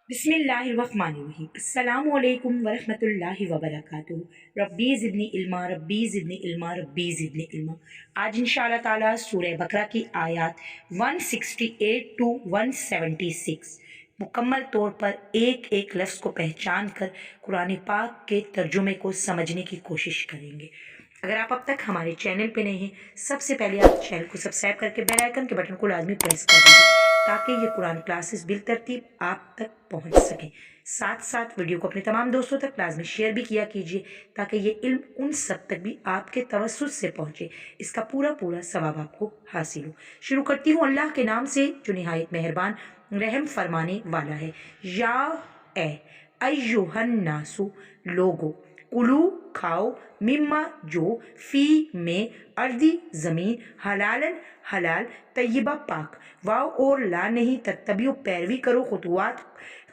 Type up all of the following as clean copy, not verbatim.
बिस्मिल्लाहिर्रहमानिर्रहीम। अस्सलामु अलैकुम वरहमतुल्लाहि वबरकातुहू। रब्बी ज़िदनी इल्मा, रब्बी ज़िदनी इल्मा, रब्बी ज़िदनी इल्मा। आज इंशाअल्लाह ताला सूरह बकरा की आयत 168 टू 176 मुकम्मल तौर पर एक एक लफ्ज़ को पहचान कर कुरान पाक के तर्जुमे को समझने की कोशिश करेंगे। अगर आप अब तक हमारे चैनल पे नहीं हैं, सबसे पहले आप चैनल को सब्सक्राइब करके बेल आइकन के बटन को लाजमी प्रेस कर दीजिए ताकि ये कुरान क्लासेस बिलतरतीब आप तक पहुंच सकें। साथ साथ वीडियो को अपने तमाम दोस्तों तक लाजमी शेयर भी किया कीजिए ताकि ये इल्म उन सब तक भी आपके तवस्सुस से पहुंचे, इसका पूरा पूरा सवाब आपको हासिल हो। शुरू करती हूँ अल्लाह के नाम से जो निहायत मेहरबान रहम फरमाने वाला है। या ए अय्युहन नासु, लोगो, कुलू खाओ, मिम्मा जो, फी में, अर्दी जमीन, हलालन हलाल, तय्यबा पाक, वाव और ला नहीं, तत्तबियो पैरवी करो, खुतुआत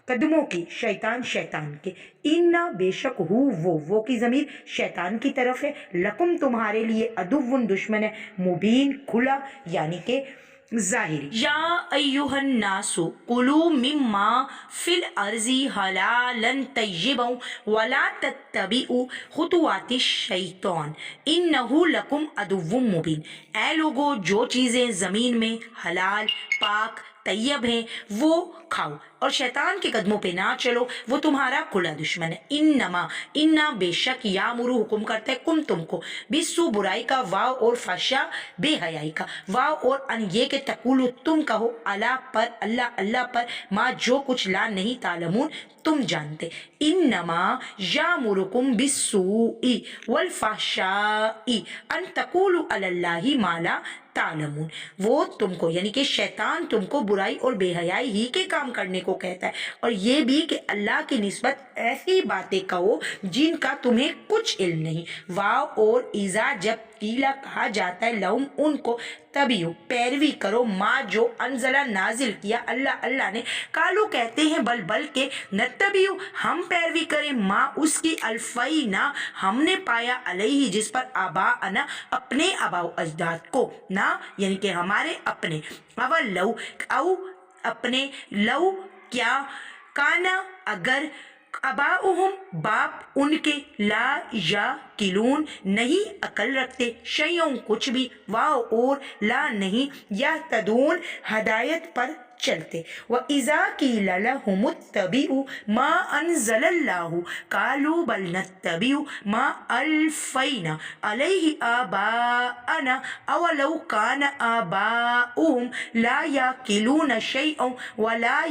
कदमों की, शैतान शैतान के, इन्ना बेशक वो की जमीर शैतान की तरफ है, लकुम तुम्हारे लिए, अदुव्वुन दुश्मन है, मुबीन खुला यानी के ज़ाहिरी। या अय्युहन नासु कुलू मिम्मा फिल अर्जी हलालन तय्यबन वला तत्तबिउ खुतुवाति शैतान इन्नहु लकुम अदुव्वुम मुबीन। ऐ लोगो, जो चीज़ें ज़मीन में हलाल पाक तैयब हैं वो खाओ और शैतान के कदमों पे ना चलो, वो तुम्हारा खुला दुश्मन है। इन्ना बेशक यामुरु हुक्म करता है कुम तुमको, बिस्सु बुराई का, वाव और फशा बेहयाई का, वाव और अन ये के तकुलु तुम कहो, अला पर अल्लाह अल्लाह पर, माँ जो कुछ ला नहीं तालमून तुम जानते। इन्नमा यामुरुकुम बिस्सूई वल फहशाई अन तकुलु अलल्लाहि माला तालमून। वो तुमको यानी कि शैतान तुमको बुराई और बेहयाई ही के काम करने को कहता है और ये भी कि अल्लाह की निस्बत ऐसी बातें कहो जिनका तुम्हें कुछ इल्म नहीं। वाव और ईजा जब कीला कहा जाता है लहुम उनको, तभी पैरवी करो माँ जो अनजला नाजिल किया अल्लाह अल्लाह ने, कालू कहते हैं बल बल के, नत्तबियु हम पैरवी करें, माँ उसकी, अल्फई ना हमने पाया, अलैहि जिस पर, आबा अना अपने आबाओ अजदाद को, ना यानी कि हमारे अपने, अवल लऊ औ अपने, लऊ क्या, काना अगर, अबाउहुम बाप उनके, ला या किलून नहीं अकल रखते, शयों कुछ भी, वाओ और ला नहीं, या तदून हदायत पर चलते। व इज़ा कीला लहुमुत्तबिउ मा अनज़लल्लाहु कालू बल नत्तबिउ मा अल्फ़ैना अलैहि आबाअना अवलौ कान आबाउहुम ला याकिलून शैअन वला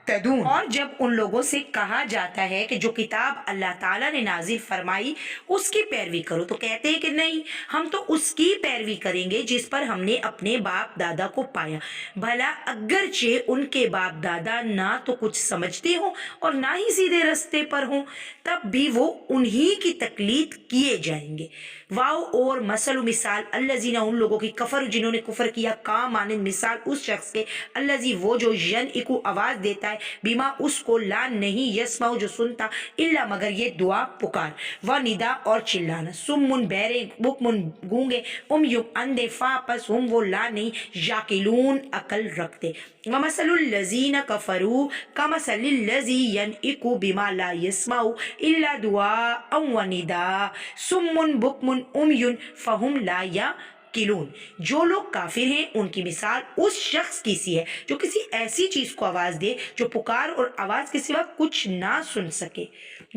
तदून। और जब उन लोगों से कहा जाता है कि जो किताब अल्लाह ताला ने नाजिल फरमाई उसकी पैरवी करो, तो कहते हैं कि नहीं, हम तो उसकी पैरवी करेंगे जिस पर हमने अपने बाप दादा को पाया। भला अगरचे उनके बाप दादा ना तो कुछ समझते हो और ना ही सीधे रास्ते पर हो, तब भी वो उन्हीं की तकलीद किए जाएंगे। वाओ और मसल मिसाल अल्लजीना उन लोगों की, कफर जिन्होंने कुफर किया, का मानिंद मिसाल उस शख्स के, अल्लजी वो जो यन इकु आवाज देता है, बीमा उसको, ला नहीं, यसमाउ जो सुनता, इल्ला मगर ये दुआ पुकार, व निदा और चिल्लाना, सुम्मुन बहरे, बुकमुन गूंगे, युम अंधे, फा पस हम वो ला नहीं, याकिलून अकल रखते। वमसलुल लजीना कफरू कमसलिल लजी यनइकु बिमा ला यसमाउ इल्ला दुआ व निदा सुम्मुन बुकमुन उमयुन फहुम ला या किलून। जो लोग काफिर हैं उनकी मिसाल उस शख्स की सी है जो किसी ऐसी चीज को आवाज दे जो पुकार और आवाज के सिवा कुछ ना सुन सके।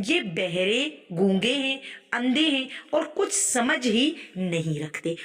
ये बहरे, गूंगे हैं, अंधे हैं और कुछ समझ ही नहीं रखते।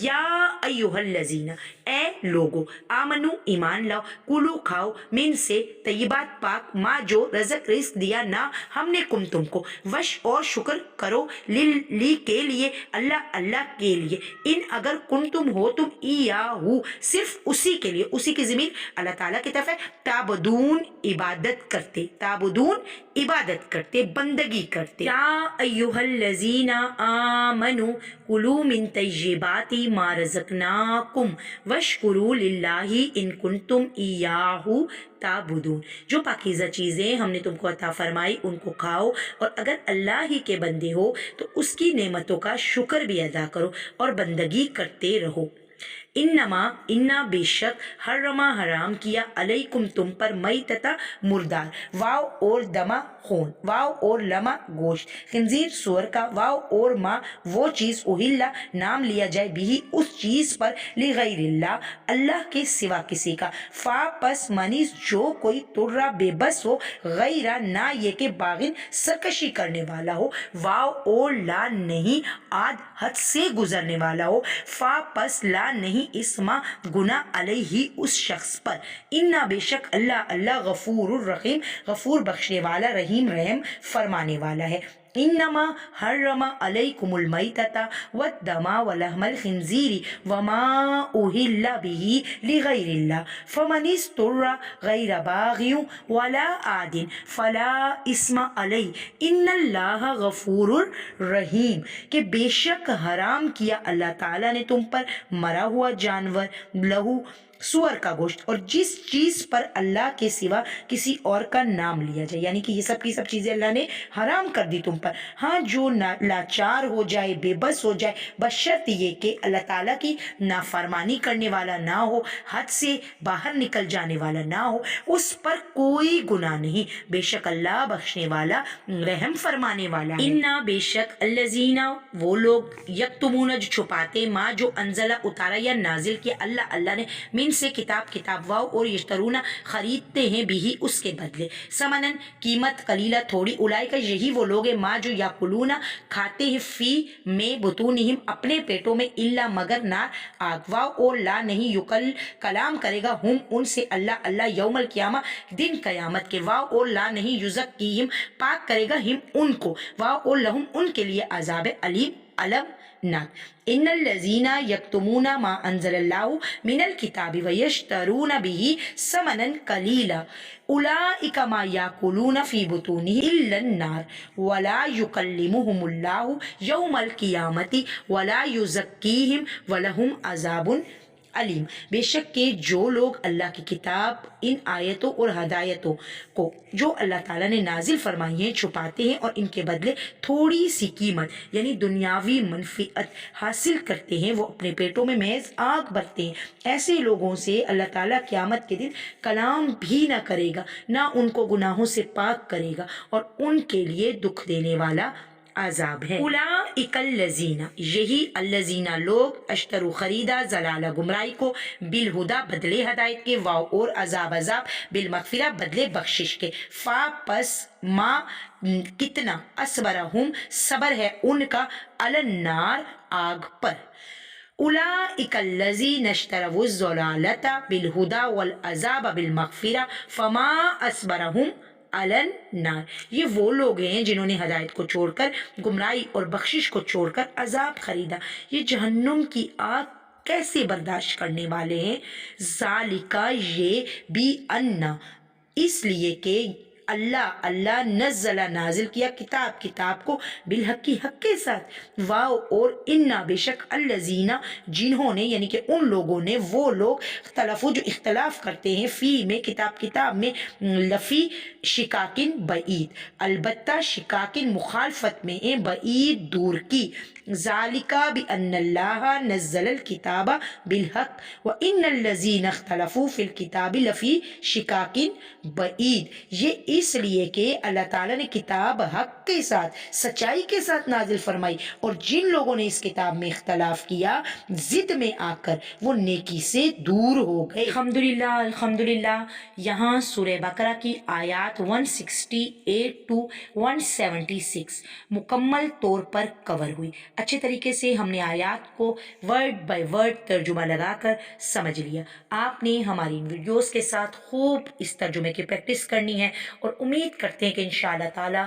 या अय्युहल लजीना, ए लोगो, आमनु ईमान लाओ, कुलू खाओ, मिन से तय्यबात पाक, माँ जो रज़क रिस्क दिया ना हमने कुम तुमको, वश और शुक्र करो, ली के लिए, अल्लाह अल्लाह के लिए, इन अगर कुन तुम हो तुम इयाहू सिर्फ उसी के लिए, उसी की जमीन अल्लाह ताला की तरफ है, ताबदून इबादत करते, ताबदून इबादत करते, बंदगी करते। या अय्युहल लजीना आमनु कुलू मिन तय्यिबाति मा रज़क़नाकुम वशकुरू लिल्लाहि इन कुंतुम इयाहू ताबुदून। जो पाकीज़ा चीज़ें हमने तुमको अता फरमाई उनको खाओ और अगर अल्लाह ही के बंदे हो तो उसकी नेमतों का शुक्र भी अदा करो और बंदगी करते रहो। انما انا بے شک حرما حرام کیا علیکم تم پر میتتا مردار، واو اور دما خون، واو اور لما گوشت، خنزیر سور کا، واو اور ما وہ چیز اہلا نام لیا جائے بھی اس چیز پر لغیر اللہ اللہ کے سوا کسی کا، فا پس منیز جو کوئی ترا بے بس ہو، غیرہ نہ یہ کہ باغن سرکشی کرنے والا ہو، واو اور لا نہیں آدھ حد سے گزرنے والا ہو، فا پس لا نہیں اسما گناہ علیہ اس شخص پر، انا بے شک اللہ اللہ غفور الرحیم غفور بخشنے والا رحیم رحم فرمانے والا ہے۔ انما حرم علیکم المیتۃ والدم ولحم الخنزیر وما اہل به لغیر اللہ فمن اضطر غیر باغ ولا عاد فلا اثم علیہ ان اللہ غفور الرحیم، کہ بے شک حرام کیا اللہ تعالیٰ نے تم پر مرا ہوا جانور، لہو سور کا گوشت، اور جس چیز پر اللہ کے سوا کسی اور کا نام لیا جائے، یعنی کہ یہ سب کی سب چیزیں اللہ نے حرام کر دی تم پر، ہاں جو لاچار ہو جائے بے بس ہو جائے، بشرط یہ کہ اللہ تعالیٰ کی نافرمانی کرنے والا نہ ہو، حد سے باہر نکل جانے والا نہ ہو، اس پر کوئی گناہ نہیں، بے شک اللہ بخشنے والا رحم فرمانے والا ہے۔ انا بے شک الذین وہ لوگ یکتمون جو چھپاتے، ماں جو انزلہ اتارا یا نازل کیا اللہ نے، من سے کتاب واو اور یشترون خریدتے ہیں بھی اس کے بدلے، سمنن قیمت قلیلہ تھوڑی، اولئک یہی وہ لوگ ہیں ماں جو یاکلون کھاتے ہیں فی میں بطونہم اپنے پیٹوں میں، الا مگر نار آگ، واو اور لا نہیں یقل کلام کرے گا ہم ان سے اللہ یوم القیامہ دن قیامت کے، واو اور لا نہیں یزکیہم پاک کرے گا ہم ان کو، واو اور لہم ان کے لیے عذاب علم ناک۔ ان الذین یکتمون ما انزل اللہ من الکتاب ویشترون به ثمنا قلیلا اولئک ما یاکلون فی بطونہم الا النار ولا یکلمہم اللہ یوم القیامۃ ولا یزکیہم ولہم عذاب علیم، بے شک کہ جو لوگ اللہ کی کتاب ان آیتوں اور ہدایتوں کو جو اللہ تعالیٰ نے نازل فرمائی ہیں چھپاتے ہیں اور ان کے بدلے تھوڑی سی قیمت یعنی دنیاوی منفعت حاصل کرتے ہیں، وہ اپنے پیٹوں میں محض آگ بھرتے ہیں، ایسے لوگوں سے اللہ تعالیٰ قیامت کے دن کلام بھی نہ کرے گا، نہ ان کو گناہوں سے پاک کرے گا، اور ان کے لیے دکھ دینے والا عذاب ہے۔ اولئک الذین یہی الذین لوگ اشترو خریدا ضلالہ گمراہی کو، بالہدا بدلے ہدایت کے، واو اور عذاب بالمغفرہ بدلے بخشش کے، فا پس ما کتنا اصبرہم صبر ہے ان کا، علی النار آگ پر، اولئک الذین اشتروا الضلالۃ بالہدی والعذاب بالمغفرہ فما اصبرہم علی النار، یہ وہ لوگ ہیں جنہوں نے ہدایت کو چھوڑ کر گمراہی اور بخشش کو چھوڑ کر عذاب خریدا، یہ جہنم کی آگ کیسے برداشت کرنے والے ہیں، ذالکا یہ بھی انا اس لیے کہ اللہ نزل نازل کیا کتاب کو بالحق حق کے ساتھ، واو اور انا بے شک الذین جنہوں نے یعنی کہ ان لوگوں نے وہ لوگ اختلافو جو اختلاف کرتے ہیں فی میں کتاب میں، لفی شکاکن بعید البتہ شکاکن مخالفت میں ہیں، بعید دور کی، ذالکا بان اللہ نزل الکتاب بالحق وان الذین اختلفوا فی الکتاب لفی شکاکن بعید، یہ اس لیے کہ اللہ تعالیٰ نے کتاب حق کے ساتھ سچائی کے ساتھ نازل فرمائی، اور جن لوگوں نے اس کتاب میں اختلاف کیا ضد میں آ کر وہ نیکی سے دور ہو گئے۔ الحمدللہ یہاں سورہ بقرہ کی آیات 168 to 176 مکمل طور پر کور ہوئی، اچھے طریقے سے ہم نے آیات کو ورڈ بائی ورڈ ترجمہ لگا کر سمجھ لیا۔ آپ نے ہماری ان ویڈیوز کے ساتھ خوب اس ترجمے کی پریکٹس کرنی ہے، اور امید کرتے ہیں کہ انشاءاللہ تعالی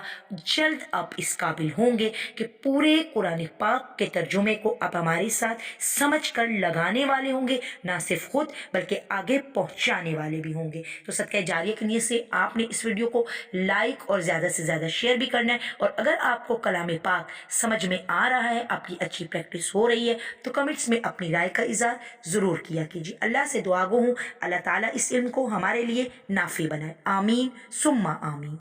جلد آپ اس قابل ہوں گے کہ پورے قرآن پاک کے ترجمے کو آپ ہمارے ساتھ سمجھ کر لگانے والے ہوں گے، نہ صرف خود بلکہ آگے پہنچانے والے بھی ہوں گے۔ تو صدقہ جاریہ کی نیت سے آپ نے اس ویڈیو کو لائک اور زیادہ سے زیادہ شیئر بھی کرنا ہے، اور اگر آپ کو کلام پاک سمجھ میں آ رہا ہے، آپ کی اچھی پریکٹس ہو رہی ہے، تو کمنٹس میں اپنی رائے کا اظہار ضرور کیا کیجیے۔ اللہ سے دعا گو ہوں اللہ تعالیٰ اس علم کو ہمارے لیے نافع بنائے، آمین ثم آمین۔